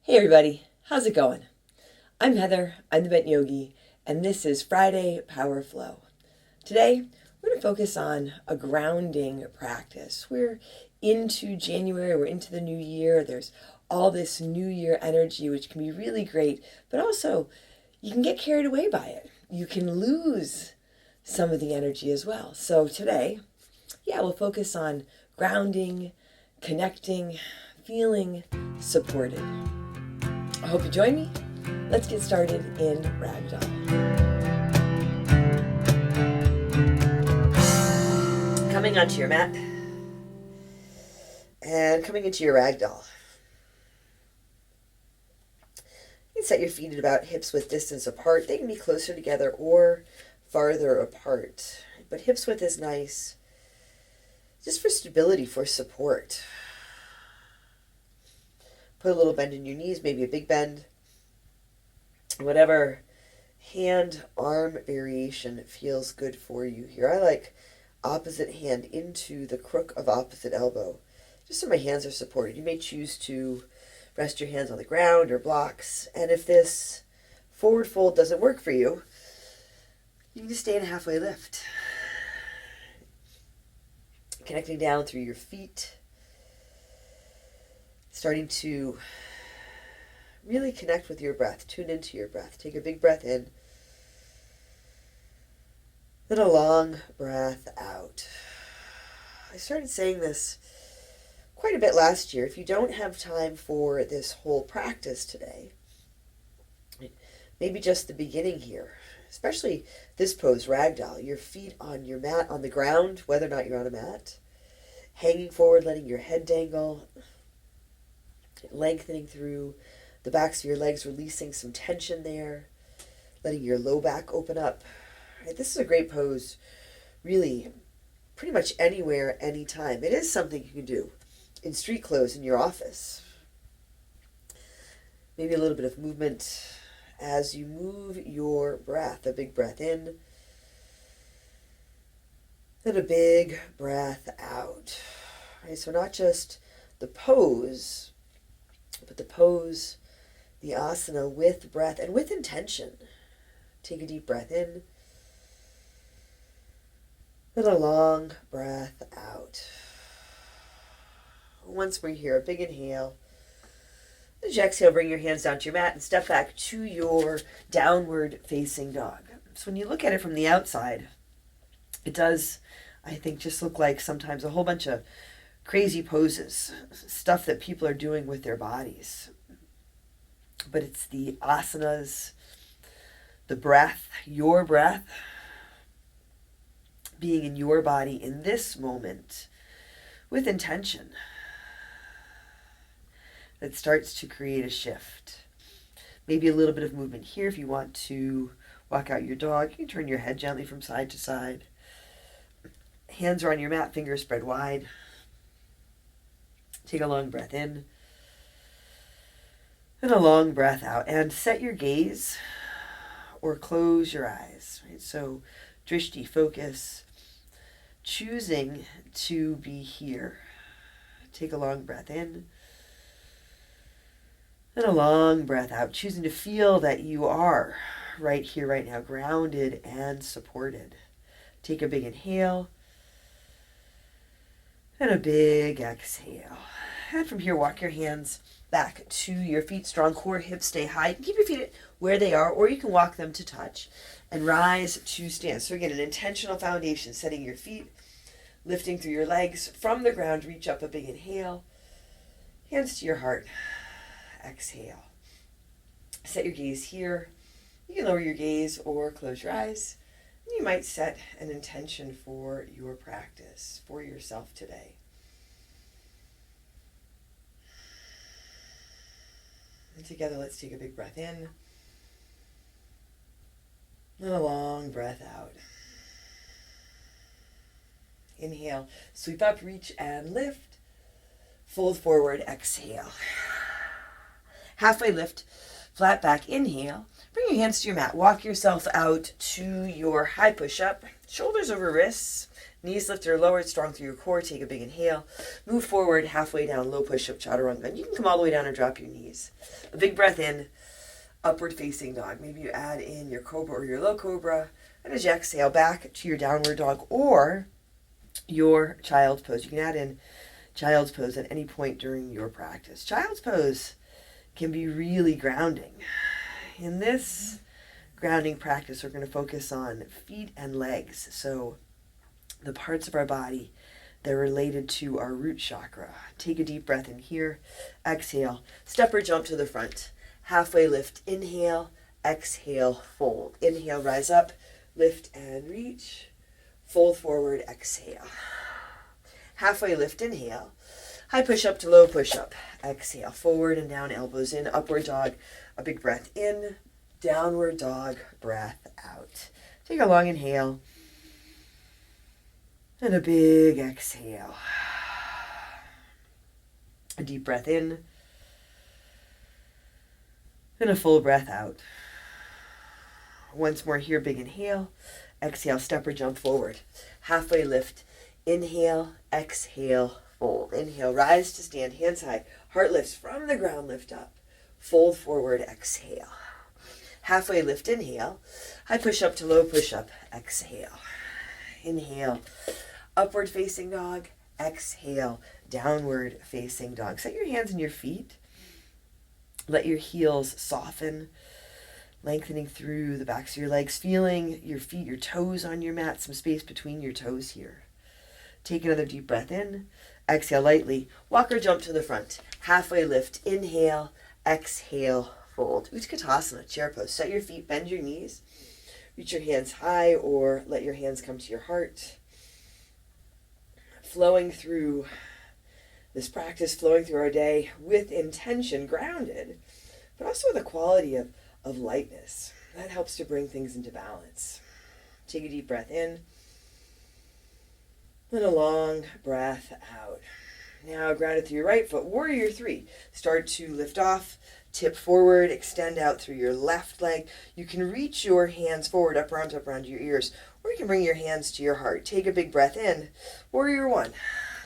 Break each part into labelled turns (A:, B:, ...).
A: Hey everybody, how's it going? I'm Heather, I'm the Bent Yogi, and this is Friday Power Flow. Today, we're going to focus on a grounding practice. We're into January, we're into the new year. There's all this new year energy, which can be really great, but also you can get carried away by it. You can lose some of the energy as well. So today, we'll focus on grounding, connecting, feeling supported. I hope you join me. Let's get started in Ragdoll. Coming onto your mat and coming into your Ragdoll. You can set your feet at about hips width distance apart. They can be closer together or farther apart. But hips width is nice just for stability, for support. Put a little bend in your knees, maybe a big bend. Whatever hand-arm variation feels good for you here. I like opposite hand into the crook of opposite elbow, just so my hands are supported. You may choose to rest your hands on the ground or blocks. And if this forward fold doesn't work for you, you can just stay in a halfway lift. Connecting down through your feet. Starting to really connect with your breath. Tune into your breath. Take a big breath in. Then a long breath out. I started saying this quite a bit last year. If you don't have time for this whole practice today, maybe just the beginning here, especially this pose, Ragdoll, your feet on your mat, on the ground, whether or not you're on a mat, hanging forward, letting your head dangle, lengthening through the backs of your legs, releasing some tension there, letting your low back open up. Right, this is a great pose, really, pretty much anywhere, anytime. It is something you can do in street clothes in your office. Maybe a little bit of movement as you move your breath. A big breath in, then a big breath out. Right, so not just the pose, but the pose, the asana with breath and with intention. Take a deep breath in. Then a long breath out. Once we're here, a big inhale. As you exhale, bring your hands down to your mat and step back to your downward facing dog. So when you look at it from the outside, it does, I think, just look like sometimes a whole bunch of crazy poses, stuff that people are doing with their bodies. But it's the asanas, the breath, your breath, being in your body in this moment with intention that starts to create a shift. Maybe a little bit of movement here if you want to walk out your dog. You can turn your head gently from side to side. Hands are on your mat, fingers spread wide. Take a long breath in and a long breath out, and set your gaze or close your eyes. Right? So drishti, focus, choosing to be here. Take a long breath in and a long breath out, choosing to feel that you are right here, right now, grounded and supported. Take a big inhale and a big exhale. And from here, walk your hands back to your feet. Strong core, hips stay high. You can keep your feet where they are, or you can walk them to touch and rise to stand. So again, an intentional foundation, setting your feet, lifting through your legs from the ground. Reach up, a big inhale. Hands to your heart. Exhale. Set your gaze here. You can lower your gaze or close your eyes. You might set an intention for your practice, for yourself today. And together, let's take a big breath in and a long breath out. Inhale, sweep up, reach and lift. Fold forward, exhale. Halfway lift, flat back, inhale. Bring your hands to your mat. Walk yourself out to your high push-up. Shoulders over wrists, Knees lifted or lowered, strong through your core. Take a big inhale. Move forward, halfway down, low push-up, chaturanga. And you can come all the way down or drop your knees. A big breath in, upward facing dog. Maybe you add in your cobra or your low cobra. And as you exhale, back to your downward dog or your child's pose. You can add in child's pose at any point during your practice. Child's pose can be really grounding. In this grounding practice, we're going to focus on feet and legs. So the parts of our body that are related to our root chakra. Take a deep breath in here. Exhale. Step or jump to the front. Halfway lift. Inhale. Exhale. Fold. Inhale. Rise up. Lift and reach. Fold forward. Exhale. Halfway lift. Inhale. High push up to low push up. Exhale. Forward and down. Elbows in. Upward dog. A big breath in. Downward dog. Breath out. Take a long inhale. And a big exhale. A deep breath in. And a full breath out. Once more here, big inhale. Exhale, step or jump forward. Halfway lift. Inhale, exhale, fold. Inhale, rise to stand, hands high. Heart lifts from the ground, lift up. Fold forward, exhale. Halfway lift, inhale. High push up to low push up, exhale. Inhale, upward facing dog. Exhale, downward facing dog. Set your hands and your feet. Let your heels soften, lengthening through the backs of your legs, feeling your feet, your toes on your mat, some space between your toes here. Take another deep breath in. Exhale lightly. Walk or jump to the front. Halfway lift. Inhale, exhale, fold. Utkatasana, chair pose. Set your feet, bend your knees. Reach your hands high or let your hands come to your heart. Flowing through this practice, flowing through our day with intention, grounded, but also with a quality of lightness. That helps to bring things into balance. Take a deep breath in. And a long breath out. Now grounded through your right foot, warrior three. Start to lift off, tip forward, extend out through your left leg. You can reach your hands forward, up arms up around your ears, or you can bring your hands to your heart. Take a big breath in, warrior one.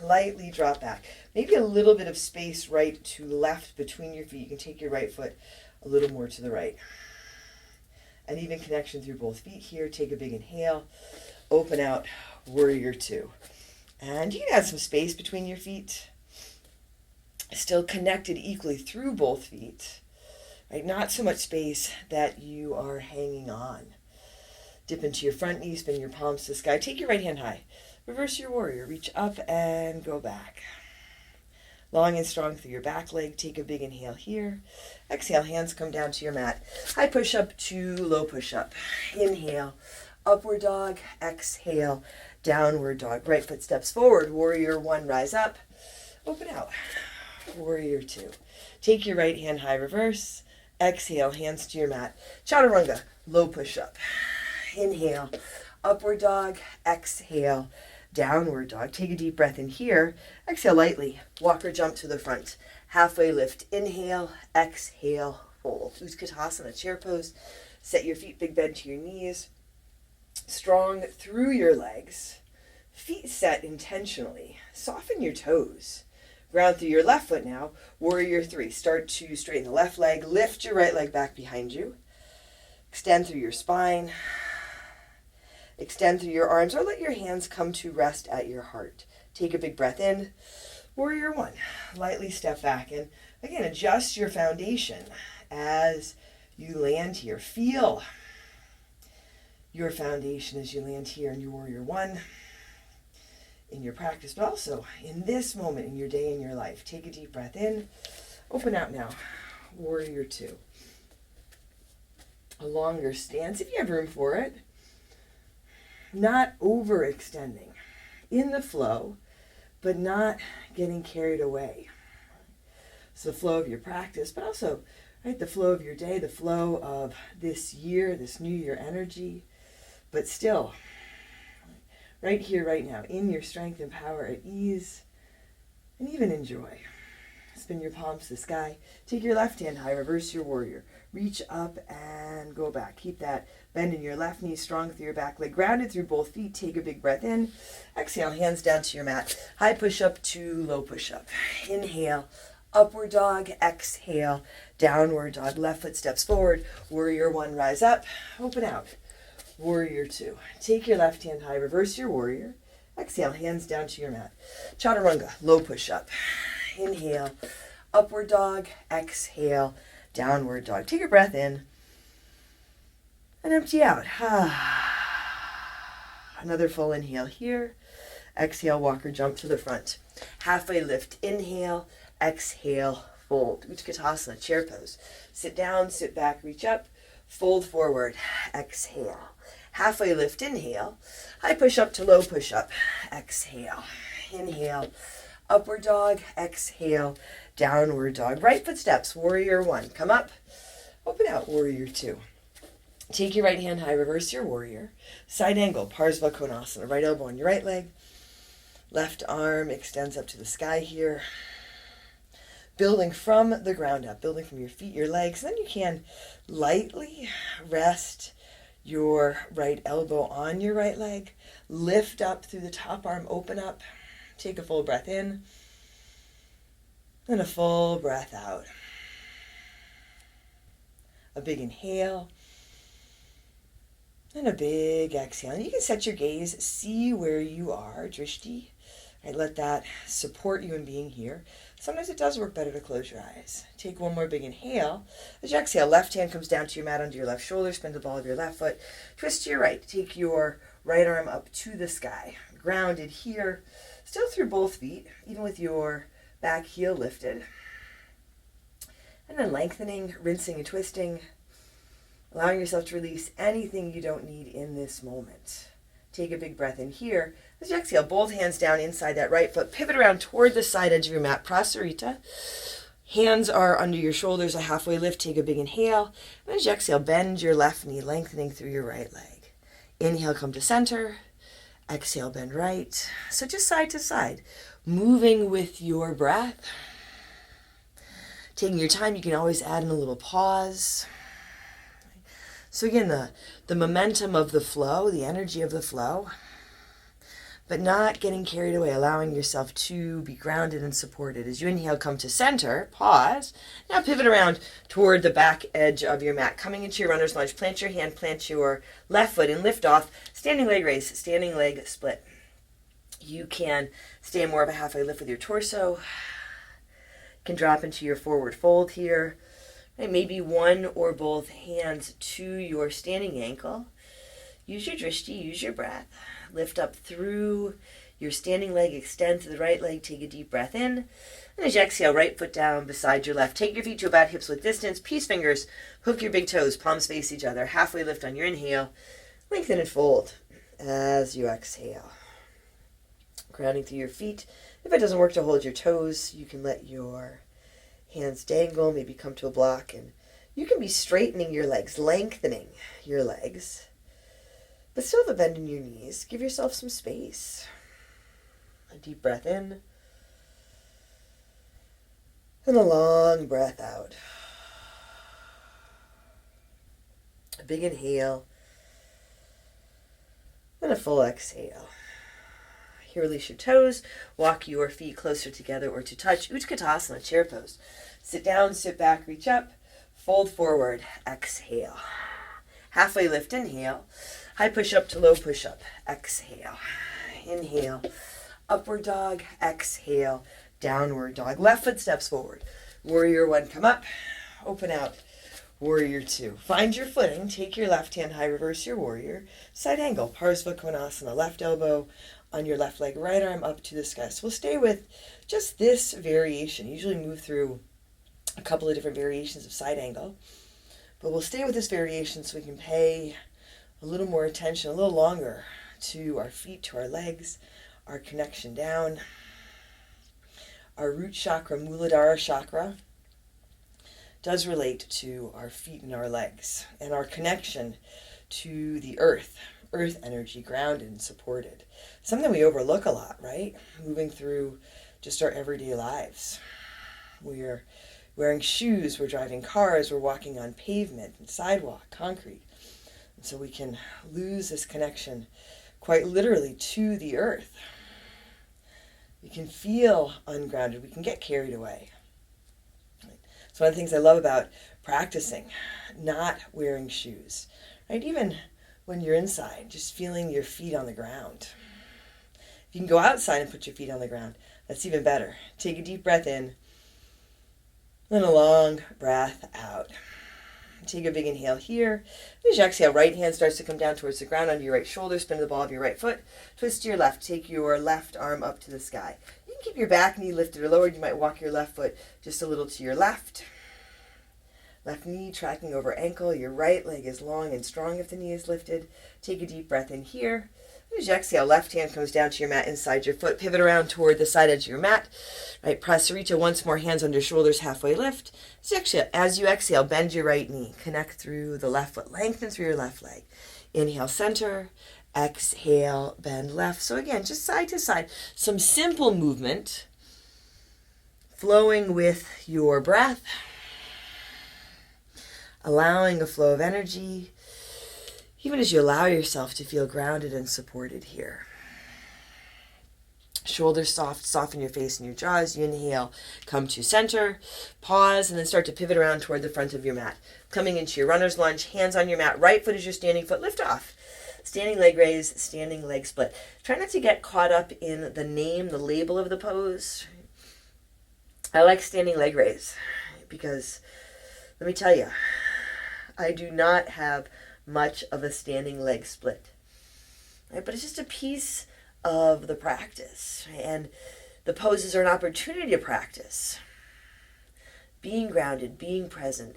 A: Lightly drop back. Maybe a little bit of space right to left between your feet. You can take your right foot a little more to the right. An even connection through both feet here. Take a big inhale, open out, warrior two. And you can add some space between your feet. Still connected equally through both feet. Right? Not so much space that you are hanging on. Dip into your front knee, spin your palms to the sky. Take your right hand high. Reverse your warrior. Reach up and go back. Long and strong through your back leg. Take a big inhale here. Exhale, hands come down to your mat. High push up to low push up. Inhale, upward dog. Exhale, downward dog. Right foot steps forward. Warrior one, rise up. Open out. Warrior two. Take your right hand high, reverse. Exhale, hands to your mat. Chaturanga, low push up. Inhale, upward dog. Exhale, downward dog. Take a deep breath in here. Exhale lightly. Walk or jump to the front. Halfway lift. Inhale, exhale, fold. Utkatasana, chair pose. Set your feet big bend to your knees. Strong through your legs. Feet set intentionally. Soften your toes. Ground through your left foot now. Warrior three. Start to straighten the left leg. Lift your right leg back behind you. Extend through your spine. Extend through your arms or let your hands come to rest at your heart. Take a big breath in. Warrior one. Lightly step back and again adjust your foundation as you land here. Feel your foundation as you land here in your warrior one, in your practice, but also in this moment in your day, in your life. Take a deep breath in. Open out now. Warrior two. A longer stance if you have room for it. Not overextending. In the flow, but not getting carried away. So the flow of your practice, but also right, the flow of your day, the flow of this year, this new year energy, but still right here, right now, in your strength and power, at ease, and even in joy. Spin your palms to the sky. Take your left hand high, reverse your warrior. Reach up and go back. Keep that bend in your left knee, strong through your back leg, grounded through both feet. Take a big breath in. Exhale, hands down to your mat. High push-up to low push-up. Inhale, upward dog. Exhale, downward dog. Left foot steps forward. Warrior one, rise up. Open out. Warrior two. Take your left hand high, reverse your warrior. Exhale, hands down to your mat. Chaturanga, low push-up. Inhale, upward dog. Exhale, downward dog. Take a breath in and empty out. Another full inhale here. Exhale, walker jump to the front. Halfway lift, inhale. Exhale, fold. Utkatasana, chair pose. Sit down, sit back, reach up. Fold forward. Exhale. Halfway lift, inhale. High push up to low push up. Exhale. Inhale. Upward dog. Exhale. Downward dog. Right foot steps. Warrior one. Come up. Open out. Warrior two. Take your right hand high. Reverse your warrior. Side angle. Parsva Konasana. Right elbow on your right leg. Left arm extends up to the sky here. Building from the ground up. Building from your feet, your legs. Then you can lightly rest your right elbow on your right leg. Lift up through the top arm. Open up. Take a full breath in. And a full breath out. A big inhale. And a big exhale. And you can set your gaze, see where you are, drishti. Right, let that support you in being here. Sometimes it does work better to close your eyes. Take one more big inhale. As you exhale, left hand comes down to your mat under your left shoulder. Spin the ball of your left foot. Twist to your right. Take your right arm up to the sky. Grounded here. Still through both feet, even with your back heel lifted. And then lengthening, rinsing and twisting. Allowing yourself to release anything you don't need in this moment. Take a big breath in here. As you exhale, both hands down inside that right foot. Pivot around toward the side edge of your mat. Prasarita. Hands are under your shoulders, a halfway lift. Take a big inhale. And as you exhale, bend your left knee, lengthening through your right leg. Inhale, come to center. Exhale, bend right. So just side to side. Moving with your breath. Taking your time, you can always add in a little pause. So again, the momentum of the flow, the energy of the flow, but not getting carried away, allowing yourself to be grounded and supported. As you inhale, come to center, pause. Now pivot around toward the back edge of your mat. Coming into your runner's lunge, plant your hand, plant your left foot, and lift off. Standing leg raise, standing leg split. You can stay more of a halfway lift with your torso. You can drop into your forward fold here. Maybe one or both hands to your standing ankle. Use your drishti, use your breath. Lift up through your standing leg, extend to the right leg, take a deep breath in. And as you exhale, right foot down beside your left. Take your feet to about hips width distance. Peace fingers, hook your big toes, palms face each other. Halfway lift on your inhale. Lengthen and fold as you exhale. Grounding through your feet. If it doesn't work to hold your toes, you can let your hands dangle, maybe come to a block, and you can be straightening your legs, lengthening your legs, but still have a bend in your knees. Give yourself some space. A deep breath in, and a long breath out. A big inhale, and a full exhale. Here, release your toes, walk your feet closer together or to touch. Utkatasana, chair pose. Sit down, sit back, reach up, fold forward, exhale. Halfway lift, inhale. High push up to low push up, exhale. Inhale, upward dog, exhale, downward dog. Left foot steps forward. Warrior one, come up, open out. Warrior two. Find your footing, take your left hand high, reverse your warrior. Side angle, Parsva Konasana, left elbow on your left leg, right arm up to the sky. So we'll stay with just this variation. Usually move through a couple of different variations of side angle, but we'll stay with this variation so we can pay a little more attention, a little longer to our feet, to our legs, our connection down. Our root chakra, Muladhara chakra, does relate to our feet and our legs and our connection to the earth energy, grounded and supported. Something we overlook a lot, right? Moving through just our everyday lives. We're wearing shoes, we're driving cars, we're walking on pavement and sidewalk, concrete. And so we can lose this connection quite literally to the earth. We can feel ungrounded, we can get carried away. So one of the things I love about practicing not wearing shoes, right? Even when you're inside, just feeling your feet on the ground. If you can go outside and put your feet on the ground, that's even better. Take a deep breath in, then a long breath out. Take a big inhale here. As you exhale, right hand starts to come down towards the ground under your right shoulder, spin the ball of your right foot, twist to your left, take your left arm up to the sky. You can keep your back knee lifted or lowered. You might walk your left foot just a little to your left. Left knee tracking over ankle. Your right leg is long and strong if the knee is lifted. Take a deep breath in here. As you exhale, left hand comes down to your mat inside your foot. Pivot around toward the side edge of your mat. Right, press Sarita once more, hands under shoulders, halfway lift. As you exhale, bend your right knee. Connect through the left foot. Lengthen through your left leg. Inhale, center. Exhale, bend left. So again, just side to side. Some simple movement. Flowing with your breath. Allowing a flow of energy. Even as you allow yourself to feel grounded and supported here. Shoulders soft, soften your face and your jaws. You inhale, come to center, pause, and then start to pivot around toward the front of your mat. Coming into your runner's lunge, hands on your mat, right foot is your standing foot, lift off. Standing leg raise, standing leg split. Try not to get caught up in the name, the label of the pose. I like standing leg raise because, let me tell you, I do not have much of a standing leg split, right? But it's just a piece of the practice, right? And the poses are an opportunity to practice being grounded, being present,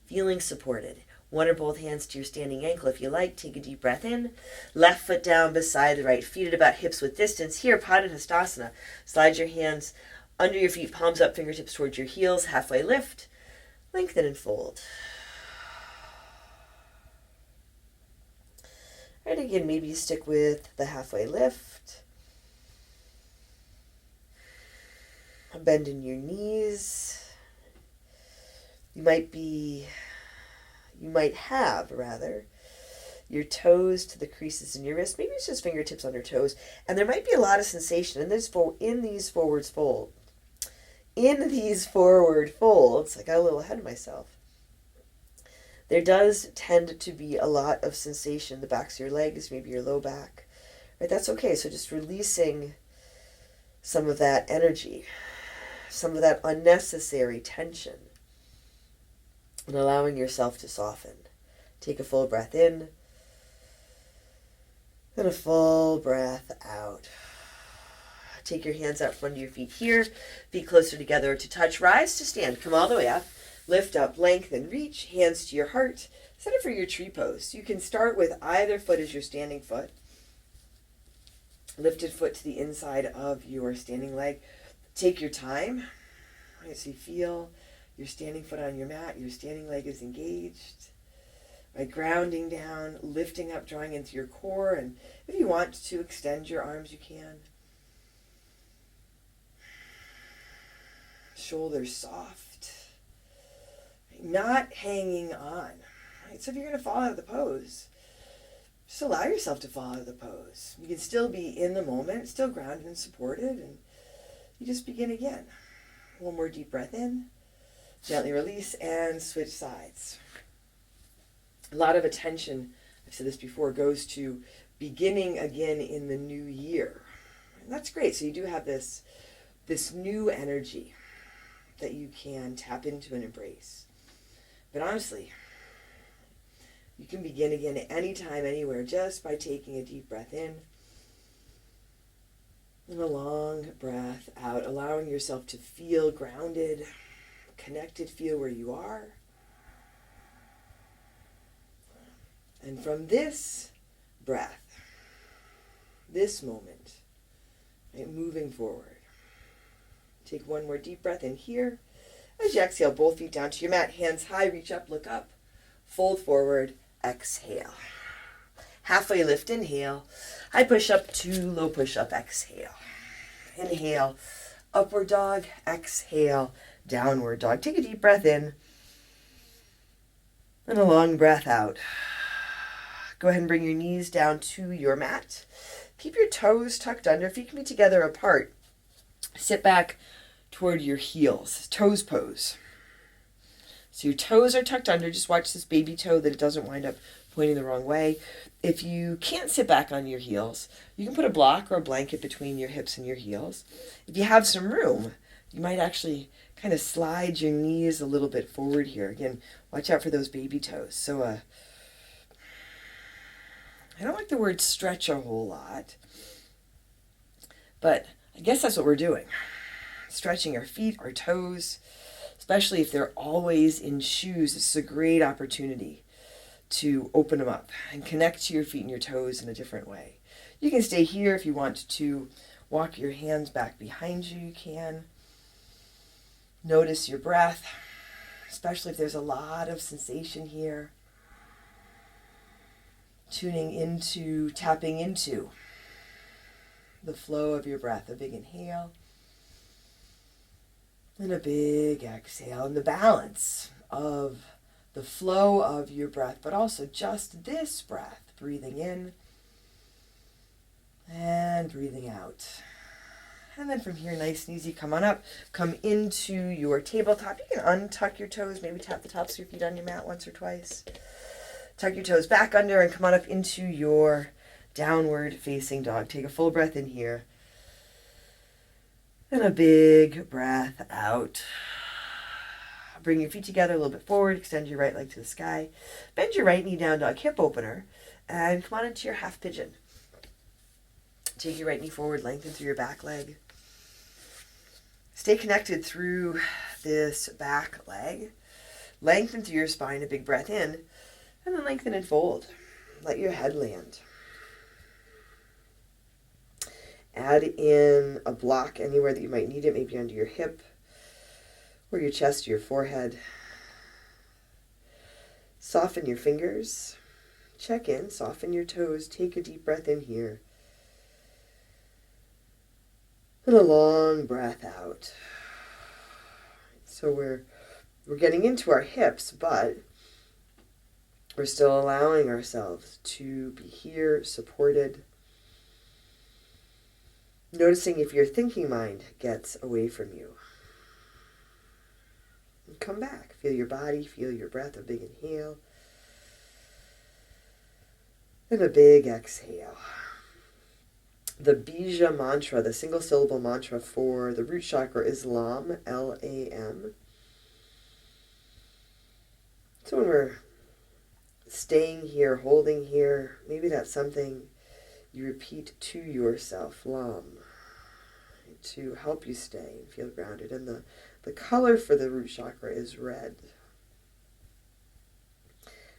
A: feeling supported. One or both hands to your standing ankle if you like. Take a deep breath in. Left foot down beside the right, feet at about hips width distance. Here, Padahastasana. Slide your hands under your feet, palms up, fingertips towards your heels, halfway lift. Lengthen and fold. Right, again, maybe you stick with the halfway lift. Bend in your knees. You might have your toes to the creases in your wrist. Maybe it's just fingertips on your toes. And there might be a lot of sensation in these forward folds. I got a little ahead of myself. There does tend to be a lot of sensation in the backs of your legs, maybe your low back. Right, that's okay. So just releasing some of that energy, some of that unnecessary tension, and allowing yourself to soften. Take a full breath in, and a full breath out. Take your hands out front of your feet here, feet closer together to touch. Rise to stand, come all the way up. Lift up, lengthen, reach, hands to your heart. Set it for your tree pose. You can start with either foot as your standing foot. Lifted foot to the inside of your standing leg. Take your time. Right, so you feel your standing foot on your mat, your standing leg is engaged. Right, grounding down, lifting up, drawing into your core. And if you want to extend your arms, you can. Shoulders soft. Not hanging on. Right? So if you're going to fall out of the pose, just allow yourself to fall out of the pose. You can still be in the moment, still grounded and supported, and you just begin again. One more deep breath in, gently release, and switch sides. A lot of attention, I've said this before, goes to beginning again in the new year. And that's great. So you do have this new energy that you can tap into and embrace. But honestly, you can begin again anytime, anywhere, just by taking a deep breath in and a long breath out, allowing yourself to feel grounded, connected, feel where you are. And from this breath, this moment, right, moving forward, take one more deep breath in here. As you exhale, both feet down to your mat, hands high, reach up, look up, fold forward, exhale. Halfway lift, inhale, high push up to low push up, exhale. Inhale, upward dog, exhale, downward dog. Take a deep breath in and a long breath out. Go ahead and bring your knees down to your mat. Keep your toes tucked under. Feet can be together apart. Sit back toward your heels. Toes pose. So your toes are tucked under. Just watch this baby toe that it doesn't wind up pointing the wrong way. If you can't sit back on your heels, you can put a block or a blanket between your hips and your heels. If you have some room, you might actually kind of slide your knees a little bit forward here. Again, watch out for those baby toes. So I don't like the word stretch a whole lot, but I guess that's what we're doing. Stretching our feet, our toes, especially if they're always in shoes. This is a great opportunity to open them up and connect to your feet and your toes in a different way. You can stay here if you want to walk your hands back behind you, you can. Notice your breath, especially if there's a lot of sensation here. Tuning into, tapping into the flow of your breath. A big inhale and a big exhale. And the balance of the flow of your breath, but also just this breath. Breathing in and breathing out. And then from here, nice and easy, come on up. Come into your tabletop. You can untuck your toes, maybe tap the tops of your feet on your mat once or twice. Tuck your toes back under and come on up into your downward facing dog. Take a full breath in here. And a big breath out. Bring your feet together a little bit forward. Extend your right leg to the sky. Bend your right knee down, dog hip opener. And come on into your half pigeon. Take your right knee forward, lengthen through your back leg. Stay connected through this back leg. Lengthen through your spine, a big breath in. And then lengthen and fold. Let your head land. Add in a block anywhere that you might need it, maybe under your hip or your chest or your forehead. Soften your fingers. Check in, soften your toes. Take a deep breath in here. And a long breath out. So we're getting into our hips, but we're still allowing ourselves to be here, supported. Noticing if your thinking mind gets away from you. And come back. Feel your body, feel your breath, a big inhale. And a big exhale. The Bija mantra, the single syllable mantra for the root chakra is LAM, L-A-M. So when we're staying here, holding here, maybe that's something you repeat to yourself, LAM, to help you stay and feel grounded. And the color for the root chakra is red.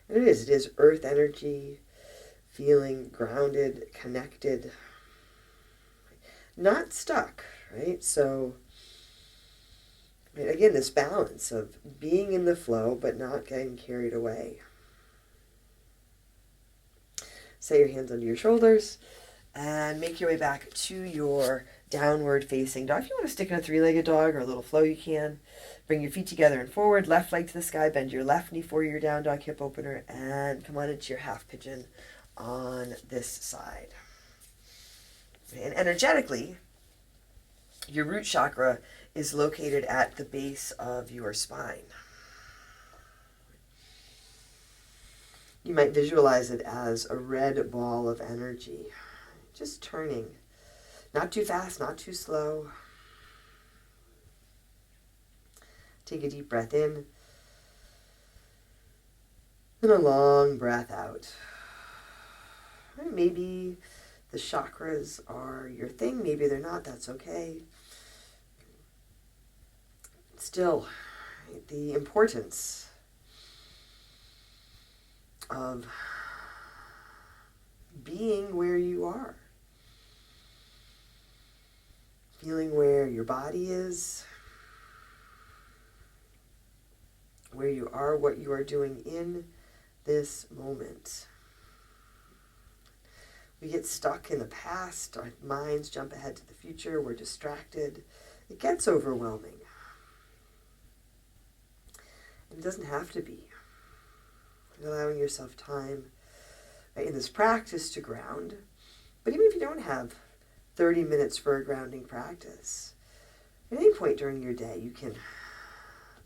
A: And it is earth energy, feeling grounded, connected, not stuck, right? So, again, this balance of being in the flow but not getting carried away. Set your hands under your shoulders and make your way back to your downward facing dog. If you want to stick in a three-legged dog or a little flow, you can. Bring your feet together and forward, left leg to the sky, bend your left knee for your down dog hip opener, and come on into your half pigeon on this side. And energetically, your root chakra is located at the base of your spine. You might visualize it as a red ball of energy, just turning. Not too fast, not too slow. Take a deep breath in and a long breath out. Maybe the chakras are your thing, maybe they're not, that's okay. Still, the importance of being where you are. Feeling where your body is, where you are, what you are doing in this moment. We get stuck in the past, our minds jump ahead to the future, we're distracted. It gets overwhelming. It doesn't have to be. Allowing yourself time, right, in this practice to ground. But even if you don't have 30 minutes for a grounding practice, at any point during your day, you can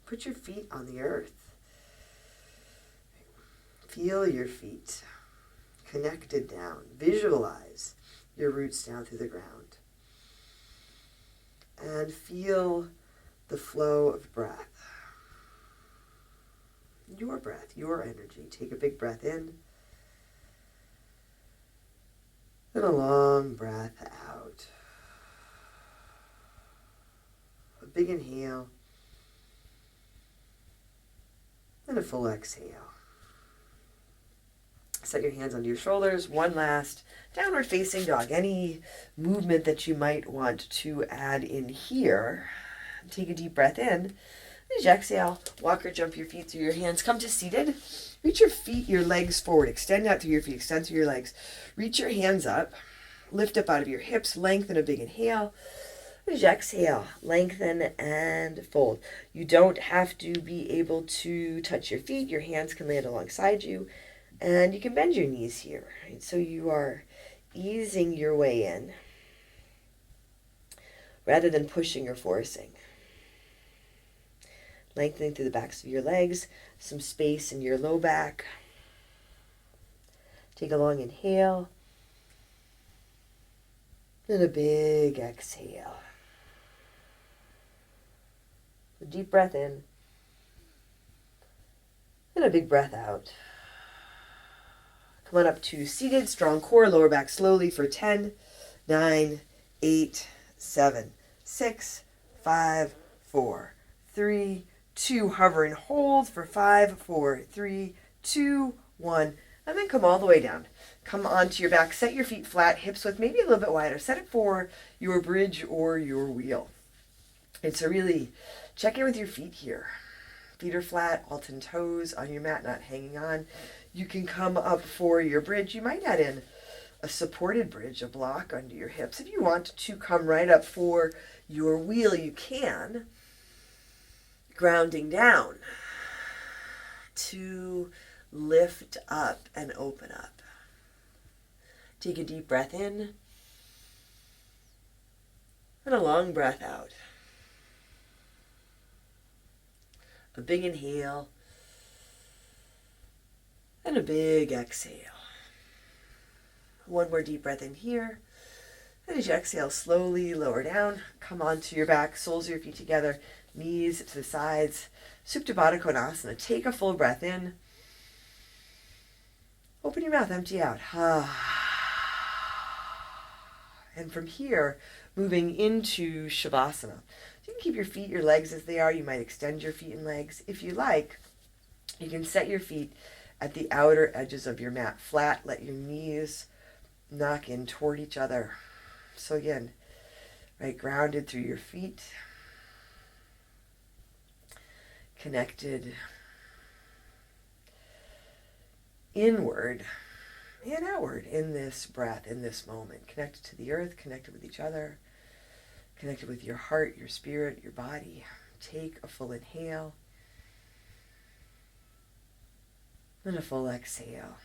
A: put your feet on the earth. Feel your feet connected down. Visualize your roots down through the ground. And feel the flow of breath. Your breath, your energy. Take a big breath in. And a long breath out. A big inhale. And a full exhale. Set your hands under your shoulders. One last downward facing dog. Any movement that you might want to add in here. Take a deep breath in. As you exhale, walk or jump your feet through your hands. Come to seated. Reach your feet, your legs forward. Extend out through your feet. Extend through your legs. Reach your hands up. Lift up out of your hips. Lengthen a big inhale. As you exhale, lengthen and fold. You don't have to be able to touch your feet. Your hands can land alongside you. And you can bend your knees here. Right? So you are easing your way in rather than pushing or forcing. Lengthening through the backs of your legs, some space in your low back. Take a long inhale. And a big exhale. A deep breath in. And a big breath out. Come on up to seated, strong core, lower back slowly for 10, 9, 8, 7, 6, 5, 4, 3, 2. Hover and hold for 5, 4, 3, 2, 1. And then come all the way down. Come onto your back. Set your feet flat, hips width maybe a little bit wider. Set it for your bridge or your wheel. And so really check in with your feet here. Feet are flat, all-10 toes on your mat, not hanging on. You can come up for your bridge. You might add in a supported bridge, a block under your hips. If you want to come right up for your wheel, you can. Grounding down to lift up and open up. Take a deep breath in and a long breath out. A big inhale and a big exhale. One more deep breath in here. And as you exhale, slowly lower down. Come onto your back, soles of your feet together, knees to the sides. Supta Baddha Konasana. Take a full breath in. Open your mouth, empty out. And from here, moving into Shavasana. You can keep your feet, your legs as they are. You might extend your feet and legs. If you like, you can set your feet at the outer edges of your mat, flat. Let your knees knock in toward each other. So again, right, grounded through your feet, connected inward and outward in this breath, in this moment. Connected to the earth, connected with each other, connected with your heart, your spirit, your body. Take a full inhale and a full exhale.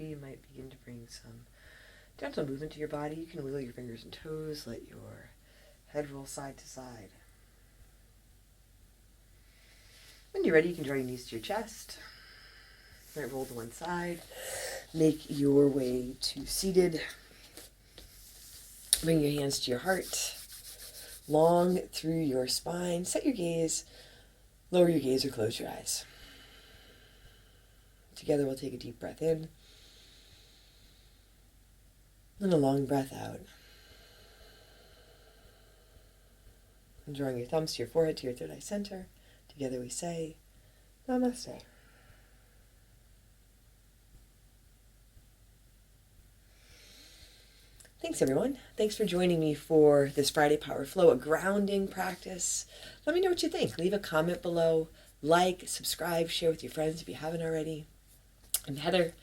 A: you might begin to bring some gentle movement to your body. You can wiggle your fingers and toes, let your head roll side to side. When you're ready, you can draw your knees to your chest. Might roll to one side. Make your way to seated. Bring your hands to your heart. Long through your spine. Set your gaze. Lower your gaze or close your eyes. Together we'll take a deep breath in. And a long breath out. And drawing your thumbs to your forehead, to your third eye center. Together we say, Namaste. Thanks, everyone. Thanks for joining me for this Friday Power Flow, a grounding practice. Let me know what you think. Leave a comment below. Like, subscribe, share with your friends if you haven't already. I'm Heather.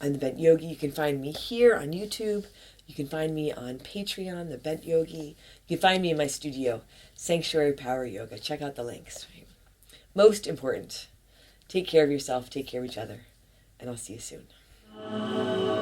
A: I'm the Bent Yogi. You can find me here on YouTube. You can find me on Patreon, the Bent Yogi. You can find me in my studio, Sanctuary Power Yoga. Check out the links. Most important, take care of yourself, take care of each other, and I'll see you soon.